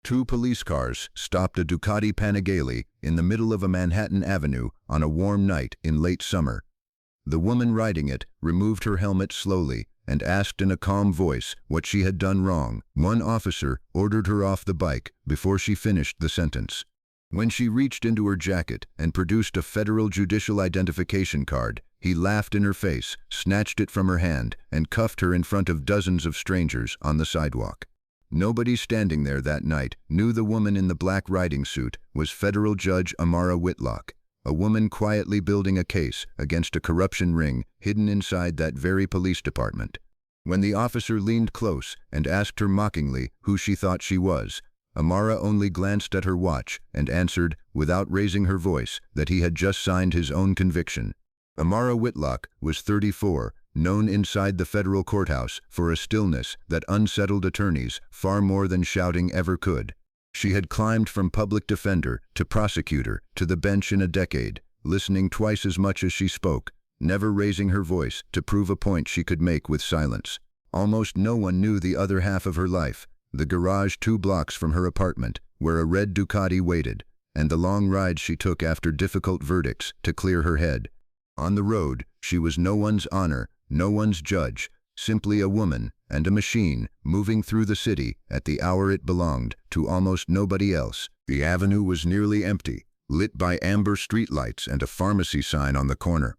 Two police cars stopped a Ducati Panigale in the middle of a Manhattan avenue on a warm night in late summer. The woman riding it removed her helmet slowly and asked in a calm voice what she had done wrong. One officer ordered her off the bike before she finished the sentence. When she reached into her jacket and produced a federal judicial identification card, he laughed in her face, snatched it from her hand, and cuffed her in front of dozens of strangers on the sidewalk. Nobody standing there that night knew the woman in the black riding suit was Federal Judge Amara Whitlock, a woman quietly building a case against a corruption ring hidden inside that very police department. When the officer leaned close and asked her mockingly who she thought she was, Amara only glanced at her watch and answered, without raising her voice, that he had just signed his own conviction. Amara Whitlock was 34, known inside the federal courthouse for a stillness that unsettled attorneys far more than shouting ever could. She had climbed from public defender to prosecutor to the bench in a decade, listening twice as much as she spoke, never raising her voice to prove a point she could make with silence. Almost no one knew the other half of her life, the garage 2 blocks from her apartment, where a red Ducati waited, and the long rides she took after difficult verdicts to clear her head. On the road, she was no one's honor, no one's judge, simply a woman and a machine moving through the city at the hour it belonged to almost nobody else. The avenue was nearly empty, lit by amber streetlights and a pharmacy sign on the corner.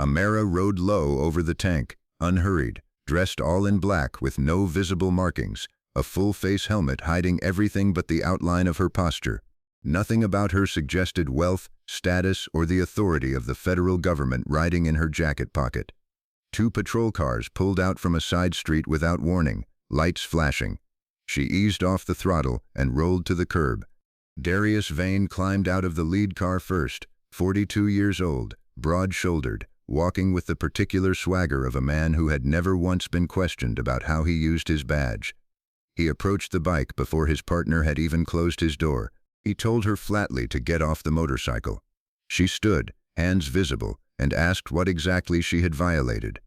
Amara rode low over the tank, unhurried, dressed all in black with no visible markings, a full-face helmet hiding everything but the outline of her posture. Nothing about her suggested wealth, status, or the authority of the federal government riding in her jacket pocket. 2 patrol cars pulled out from a side street without warning, lights flashing. She eased off the throttle and rolled to the curb. Darius Vane climbed out of the lead car first, 42 years old, broad-shouldered, walking with the particular swagger of a man who had never once been questioned about how he used his badge. He approached the bike before his partner had even closed his door. He told her flatly to get off the motorcycle. She stood, hands visible, and asked what exactly she had violated.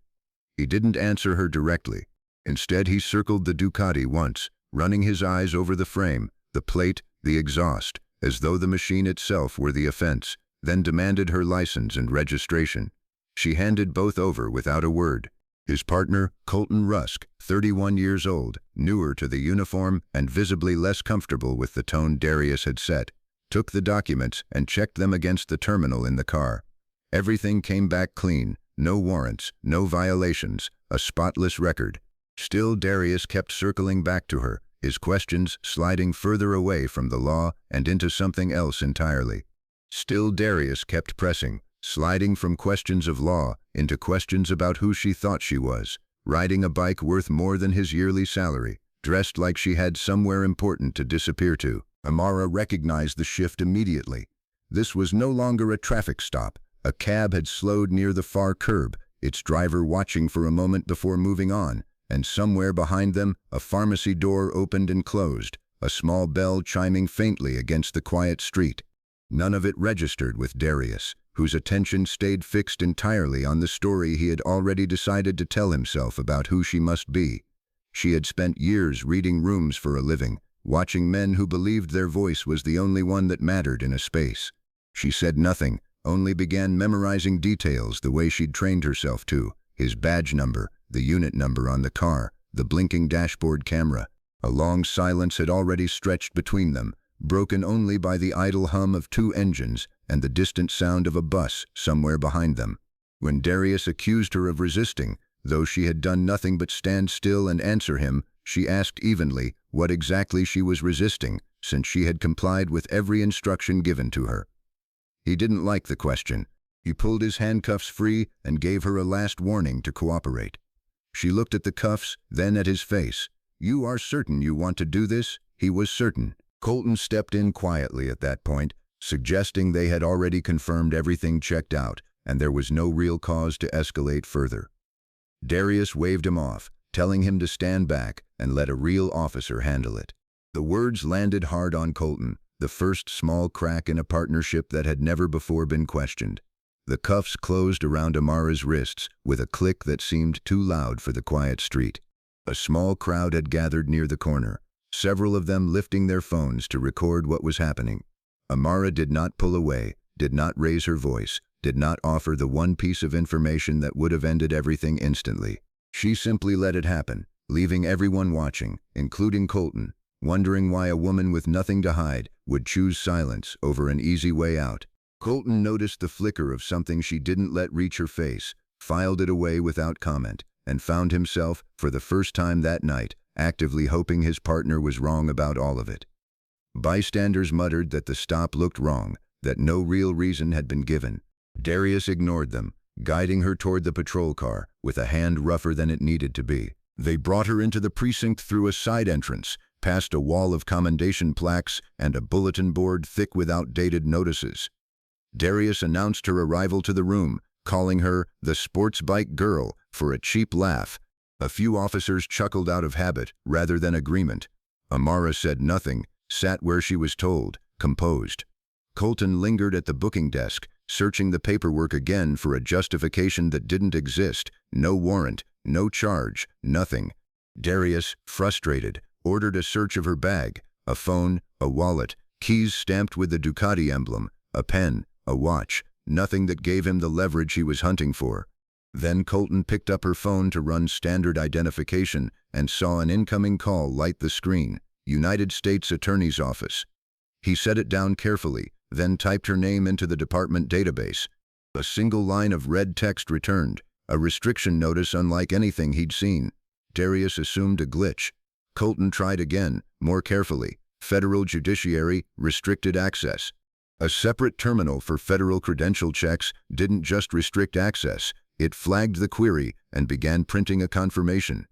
He didn't answer her directly. Instead, he circled the Ducati once, running his eyes over the frame, the plate, the exhaust, as though the machine itself were the offense, then demanded her license and registration. She handed both over without a word. His partner, Colton Rusk, 31 years old, newer to the uniform and visibly less comfortable with the tone Darius had set, took the documents and checked them against the terminal in the car. Everything came back clean, no warrants, no violations, a spotless record. Still, Darius kept circling back to her, his questions sliding further away from the law and into something else entirely. Still, Darius kept pressing, sliding from questions of law into questions about who she thought she was, riding a bike worth more than his yearly salary, dressed like she had somewhere important to disappear to. Amara recognized the shift immediately. This was no longer a traffic stop. A cab had slowed near the far curb, its driver watching for a moment before moving on, and somewhere behind them, a pharmacy door opened and closed, a small bell chiming faintly against the quiet street. None of it registered with Darius, whose attention stayed fixed entirely on the story he had already decided to tell himself about who she must be. She had spent years reading rooms for a living, watching men who believed their voice was the only one that mattered in a space. She said nothing, only began memorizing details the way she'd trained herself to, his badge number, the unit number on the car, the blinking dashboard camera. A long silence had already stretched between them, broken only by the idle hum of 2 engines and the distant sound of a bus somewhere behind them. When Darius accused her of resisting, though she had done nothing but stand still and answer him, she asked evenly what exactly she was resisting, since she had complied with every instruction given to her. He didn't like the question. He pulled his handcuffs free and gave her a last warning to cooperate. She looked at the cuffs, then at his face. "You are certain you want to do this?" He was certain. Colton stepped in quietly at that point, suggesting they had already confirmed everything checked out, and there was no real cause to escalate further. Darius waved him off, telling him to stand back and let a real officer handle it. The words landed hard on Colton, the first small crack in a partnership that had never before been questioned. The cuffs closed around Amara's wrists with a click that seemed too loud for the quiet street. A small crowd had gathered near the corner, several of them lifting their phones to record what was happening. Amara did not pull away, did not raise her voice, did not offer the one piece of information that would have ended everything instantly. She simply let it happen, leaving everyone watching, including Colton, wondering why a woman with nothing to hide would choose silence over an easy way out. Colton noticed the flicker of something she didn't let reach her face, filed it away without comment, and found himself, for the first time that night, actively hoping his partner was wrong about all of it. Bystanders muttered that the stop looked wrong, that no real reason had been given. Darius ignored them, guiding her toward the patrol car, with a hand rougher than it needed to be. They brought her into the precinct through a side entrance, past a wall of commendation plaques and a bulletin board thick with outdated notices. Darius announced her arrival to the room, calling her the sports bike girl for a cheap laugh. A few officers chuckled out of habit rather than agreement. Amara said nothing, sat where she was told, composed. Colton lingered at the booking desk, searching the paperwork again for a justification that didn't exist. No warrant, no charge, nothing. Darius, frustrated, ordered a search of her bag, a phone, a wallet, keys stamped with the Ducati emblem, a pen, a watch, nothing that gave him the leverage he was hunting for. Then Colton picked up her phone to run standard identification and saw an incoming call light the screen. United States Attorney's Office. He set it down carefully, then typed her name into the department database. A single line of red text returned, a restriction notice unlike anything he'd seen. Darius assumed a glitch. Colton tried again, more carefully. Federal Judiciary, restricted access. A separate terminal for federal credential checks didn't just restrict access, it flagged the query and began printing a confirmation.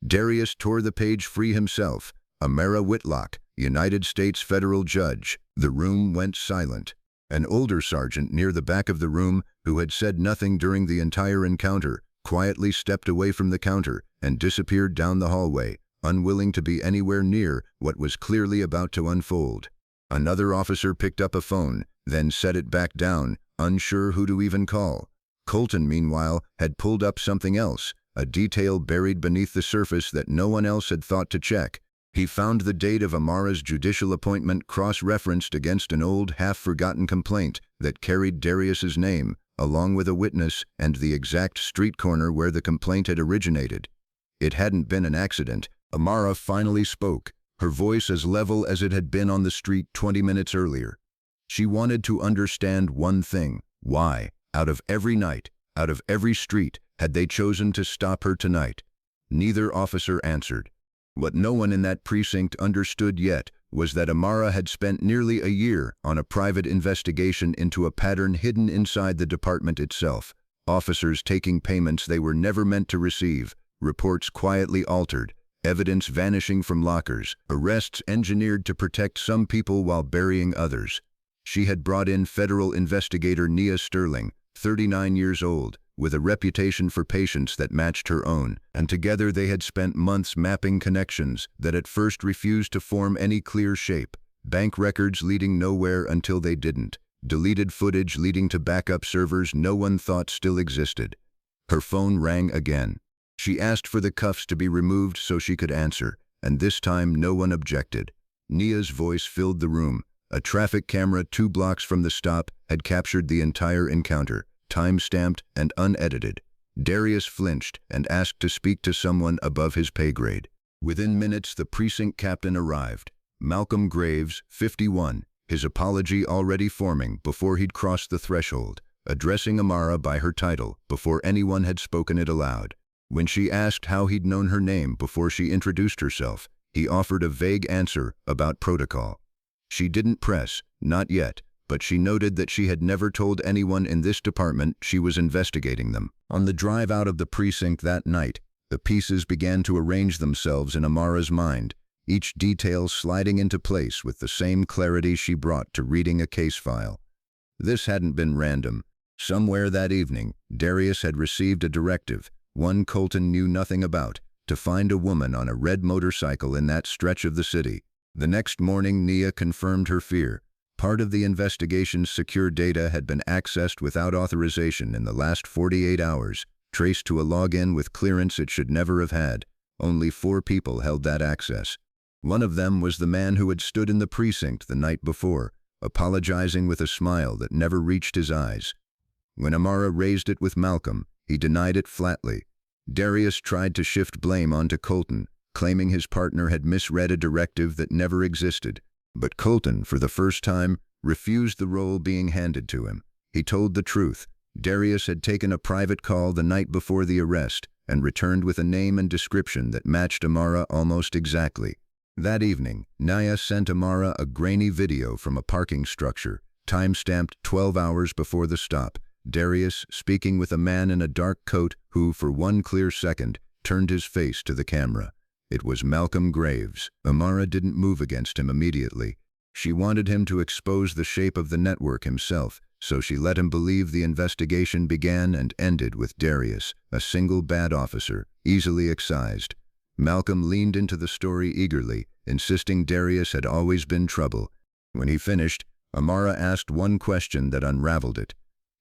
Darius tore the page free himself. Amara Whitlock, United States federal judge. The room went silent. An older sergeant near the back of the room, who had said nothing during the entire encounter, quietly stepped away from the counter and disappeared down the hallway, unwilling to be anywhere near what was clearly about to unfold. Another officer picked up a phone, then set it back down, unsure who to even call. Colton, meanwhile, had pulled up something else, a detail buried beneath the surface that no one else had thought to check. He found the date of Amara's judicial appointment cross-referenced against an old, half-forgotten complaint that carried Darius's name, along with a witness and the exact street corner where the complaint had originated. It hadn't been an accident. Amara finally spoke, her voice as level as it had been on the street 20 minutes earlier. She wanted to understand one thing: why, out of every night, out of every street, had they chosen to stop her tonight? Neither officer answered. What no one in that precinct understood yet was that Amara had spent nearly a year on a private investigation into a pattern hidden inside the department itself. Officers taking payments they were never meant to receive, reports quietly altered, evidence vanishing from lockers, arrests engineered to protect some people while burying others. She had brought in federal investigator Nia Sterling, 39 years old, with a reputation for patience that matched her own, and together they had spent months mapping connections that at first refused to form any clear shape. Bank records leading nowhere until they didn't. Deleted footage leading to backup servers no one thought still existed. Her phone rang again. She asked for the cuffs to be removed so she could answer, and this time no one objected. Nia's voice filled the room. A traffic camera 2 blocks from the stop had captured the entire encounter, time-stamped and unedited. Darius flinched and asked to speak to someone above his pay grade. Within minutes, the precinct captain arrived. Malcolm Graves, 51, his apology already forming before he'd crossed the threshold, addressing Amara by her title before anyone had spoken it aloud. When she asked how he'd known her name before she introduced herself, he offered a vague answer about protocol. She didn't press, not yet, but she noted that she had never told anyone in this department she was investigating them. On the drive out of the precinct that night, the pieces began to arrange themselves in Amara's mind, each detail sliding into place with the same clarity she brought to reading a case file. This hadn't been random. Somewhere that evening, Darius had received a directive, one Colton knew nothing about, to find a woman on a red motorcycle in that stretch of the city. The next morning, Nia confirmed her fear. Part of the investigation's secure data had been accessed without authorization in the last 48 hours, traced to a login with clearance it should never have had. Only 4 people held that access. One of them was the man who had stood in the precinct the night before, apologizing with a smile that never reached his eyes. When Amara raised it with Malcolm, he denied it flatly. Darius tried to shift blame onto Colton, claiming his partner had misread a directive that never existed. But Colton, for the first time, refused the role being handed to him. He told the truth. Darius had taken a private call the night before the arrest and returned with a name and description that matched Amara almost exactly. That evening, Naya sent Amara a grainy video from a parking structure, time-stamped 12 hours before the stop. Darius speaking with a man in a dark coat who, for one clear second, turned his face to the camera. It was Malcolm Graves. Amara didn't move against him immediately. She wanted him to expose the shape of the network himself, so she let him believe the investigation began and ended with Darius, a single bad officer, easily excised. Malcolm leaned into the story eagerly, insisting Darius had always been trouble. When he finished, Amara asked one question that unraveled it.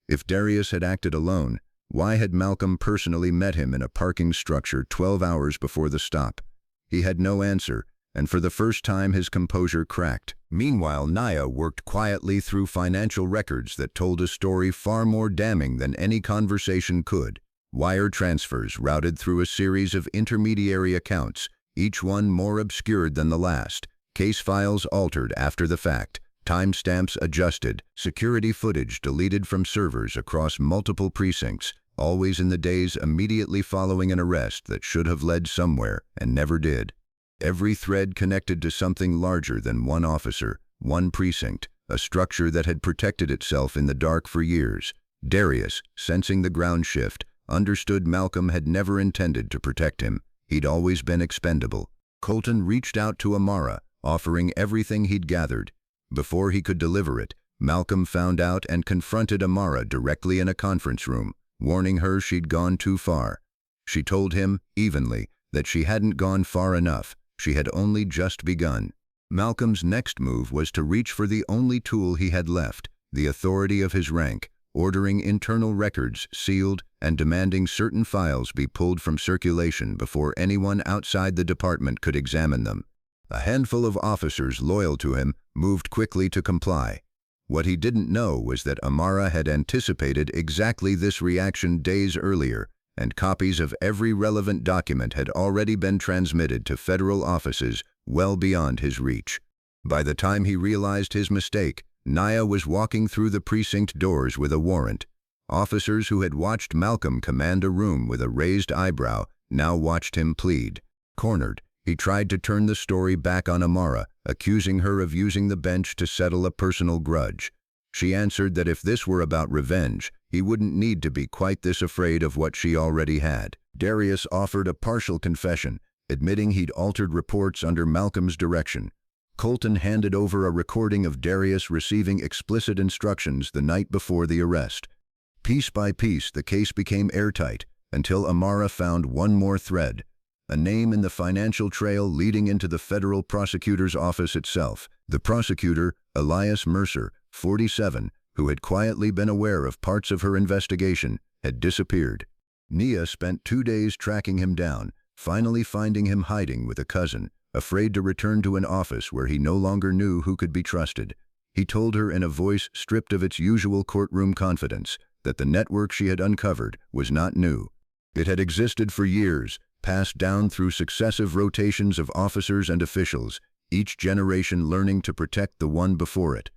If Darius had acted alone, why had Malcolm personally met him in a parking structure 12 hours before the stop? He had no answer, and for the first time his composure cracked. Meanwhile, Naya worked quietly through financial records that told a story far more damning than any conversation could. Wire transfers routed through a series of intermediary accounts, each one more obscured than the last. Case files altered after the fact. Timestamps adjusted, security footage deleted from servers across multiple precincts, always in the days immediately following an arrest that should have led somewhere and never did. Every thread connected to something larger than one officer, one precinct, a structure that had protected itself in the dark for years. Darius, sensing the ground shift, understood Malcolm had never intended to protect him. He'd always been expendable. Colton reached out to Amara, offering everything he'd gathered. Before he could deliver it, Malcolm found out and confronted Amara directly in a conference room, warning her she'd gone too far. She told him, evenly, that she hadn't gone far enough. She had only just begun. Malcolm's next move was to reach for the only tool he had left, the authority of his rank, ordering internal records sealed and demanding certain files be pulled from circulation before anyone outside the department could examine them. A handful of officers loyal to him moved quickly to comply. What he didn't know was that Amara had anticipated exactly this reaction days earlier, and copies of every relevant document had already been transmitted to federal offices well beyond his reach. By the time he realized his mistake, Naya was walking through the precinct doors with a warrant. Officers who had watched Malcolm command a room with a raised eyebrow now watched him plead. Cornered, he tried to turn the story back on Amara, accusing her of using the bench to settle a personal grudge. She answered that if this were about revenge, he wouldn't need to be quite this afraid of what she already had. Darius offered a partial confession, admitting he'd altered reports under Malcolm's direction. Colton handed over a recording of Darius receiving explicit instructions the night before the arrest. Piece by piece, the case became airtight, until Amara found one more thread. A name in the financial trail leading into the federal prosecutor's office itself. The prosecutor, Elias Mercer, 47, who had quietly been aware of parts of her investigation, had disappeared. Nia spent 2 days tracking him down, finally finding him hiding with a cousin, afraid to return to an office where he no longer knew who could be trusted. He told her in a voice stripped of its usual courtroom confidence that the network she had uncovered was not new. It had existed for years, passed down through successive rotations of officers and officials, each generation learning to protect the one before it.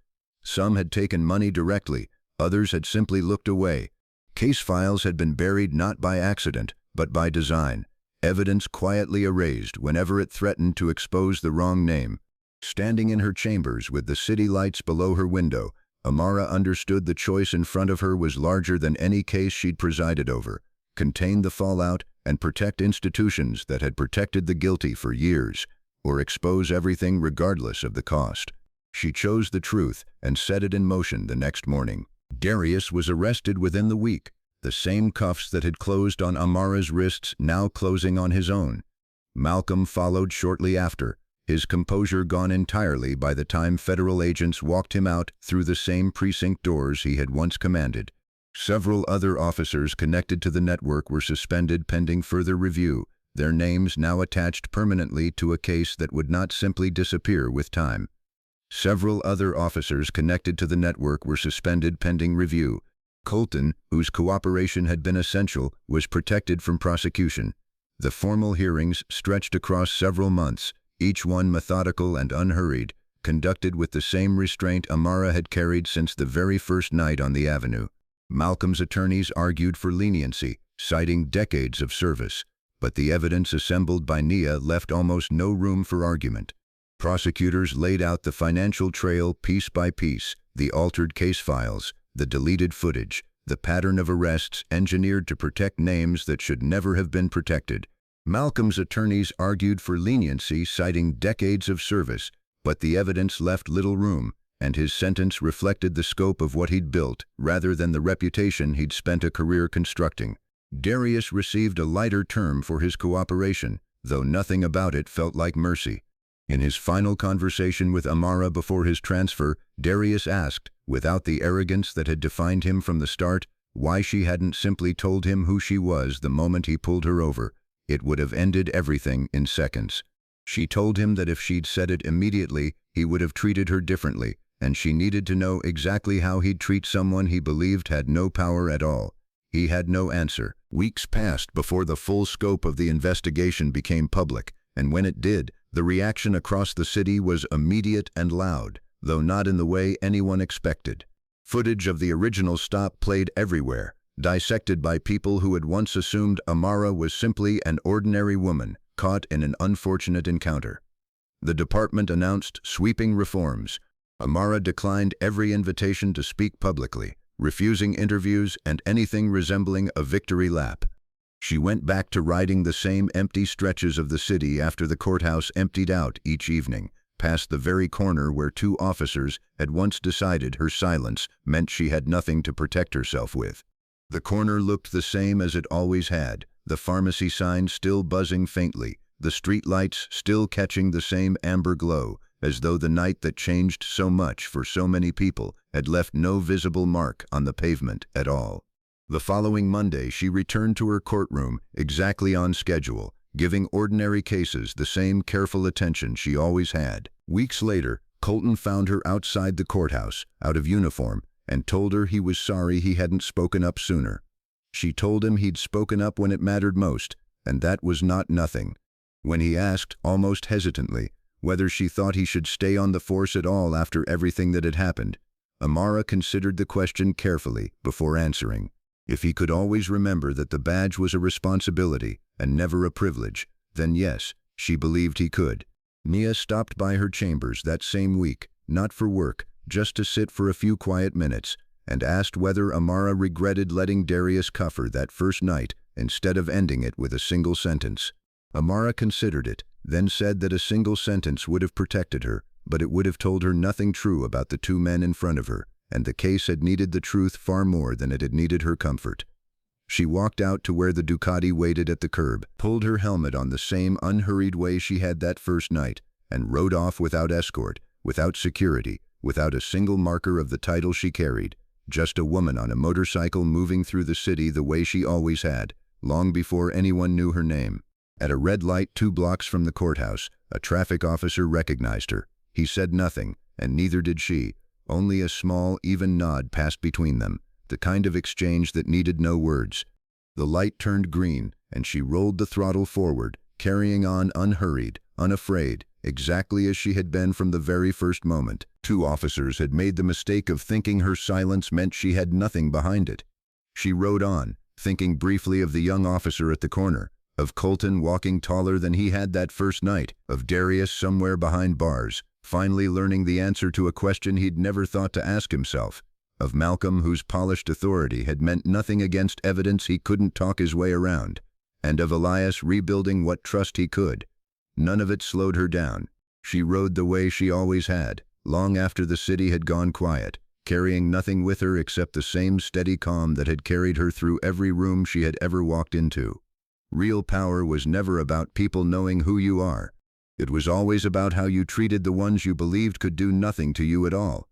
Some had taken money directly, others had simply looked away. Case files had been buried not by accident, but by design. Evidence quietly erased whenever it threatened to expose the wrong name. Standing in her chambers with the city lights below her window, Amara understood the choice in front of her was larger than any case she'd presided over: contain the fallout and protect institutions that had protected the guilty for years, or expose everything regardless of the cost. She chose the truth and set it in motion the next morning. Darius was arrested within the week, the same cuffs that had closed on Amara's wrists now closing on his own. Malcolm followed shortly after, his composure gone entirely by the time federal agents walked him out through the same precinct doors he had once commanded. Several other officers connected to the network were suspended pending further review, their names now attached permanently to a case that would not simply disappear with time. Several other officers connected to the network were suspended pending review. Colton, whose cooperation had been essential, was protected from prosecution. The formal hearings stretched across several months, each one methodical and unhurried, conducted with the same restraint Amara had carried since the very first night on the avenue. Malcolm's attorneys argued for leniency, citing decades of service, but the evidence assembled by Nia left almost no room for argument. Prosecutors laid out the financial trail piece by piece, the altered case files, the deleted footage, the pattern of arrests engineered to protect names that should never have been protected. Malcolm's attorneys argued for leniency, citing decades of service, but the evidence left little room, and his sentence reflected the scope of what he'd built rather than the reputation he'd spent a career constructing. Darius received a lighter term for his cooperation, though nothing about it felt like mercy. In his final conversation with Amara before his transfer, Darius asked, without the arrogance that had defined him from the start, why she hadn't simply told him who she was the moment he pulled her over. It would have ended everything in seconds. She told him that if she'd said it immediately, he would have treated her differently, and she needed to know exactly how he'd treat someone he believed had no power at all. He had no answer. Weeks passed before the full scope of the investigation became public, and when it did, the reaction across the city was immediate and loud, though not in the way anyone expected. Footage of the original stop played everywhere, dissected by people who had once assumed Amara was simply an ordinary woman caught in an unfortunate encounter. The department announced sweeping reforms. Amara declined every invitation to speak publicly, refusing interviews and anything resembling a victory lap. She went back to riding the same empty stretches of the city after the courthouse emptied out each evening, past the very corner where two officers had once decided her silence meant she had nothing to protect herself with. The corner looked the same as it always had, the pharmacy sign still buzzing faintly, the street lights still catching the same amber glow, as though the night that changed so much for so many people had left no visible mark on the pavement at all. The following Monday, she returned to her courtroom exactly on schedule, giving ordinary cases the same careful attention she always had. Weeks later, Colton found her outside the courthouse, out of uniform, and told her he was sorry he hadn't spoken up sooner. She told him he'd spoken up when it mattered most, and that was not nothing. When he asked, almost hesitantly, whether she thought he should stay on the force at all after everything that had happened, Amara considered the question carefully before answering. If he could always remember that the badge was a responsibility and never a privilege, then yes, she believed he could. Nia stopped by her chambers that same week, not for work, just to sit for a few quiet minutes, and asked whether Amara regretted letting Darius cuff her that first night instead of ending it with a single sentence. Amara considered it, then said that a single sentence would have protected her, but it would have told her nothing true about the two men in front of her, and the case had needed the truth far more than it had needed her comfort. She walked out to where the Ducati waited at the curb, pulled her helmet on the same unhurried way she had that first night, and rode off without escort, without security, without a single marker of the title she carried, just a woman on a motorcycle moving through the city the way she always had, long before anyone knew her name. At a red light 2 blocks from the courthouse, a traffic officer recognized her. He said nothing, and neither did she. Only a small, even nod passed between them, the kind of exchange that needed no words. The light turned green, and she rolled the throttle forward, carrying on unhurried, unafraid, exactly as she had been from the very first moment. 2 officers had made the mistake of thinking her silence meant she had nothing behind it. She rode on, thinking briefly of the young officer at the corner, of Colton walking taller than he had that first night, of Darius somewhere behind bars, finally learning the answer to a question he'd never thought to ask himself, of Malcolm whose polished authority had meant nothing against evidence he couldn't talk his way around, and of Elias rebuilding what trust he could. None of it slowed her down. She rode the way she always had, long after the city had gone quiet, carrying nothing with her except the same steady calm that had carried her through every room she had ever walked into. Real power was never about people knowing who you are. It was always about how you treated the ones you believed could do nothing to you at all.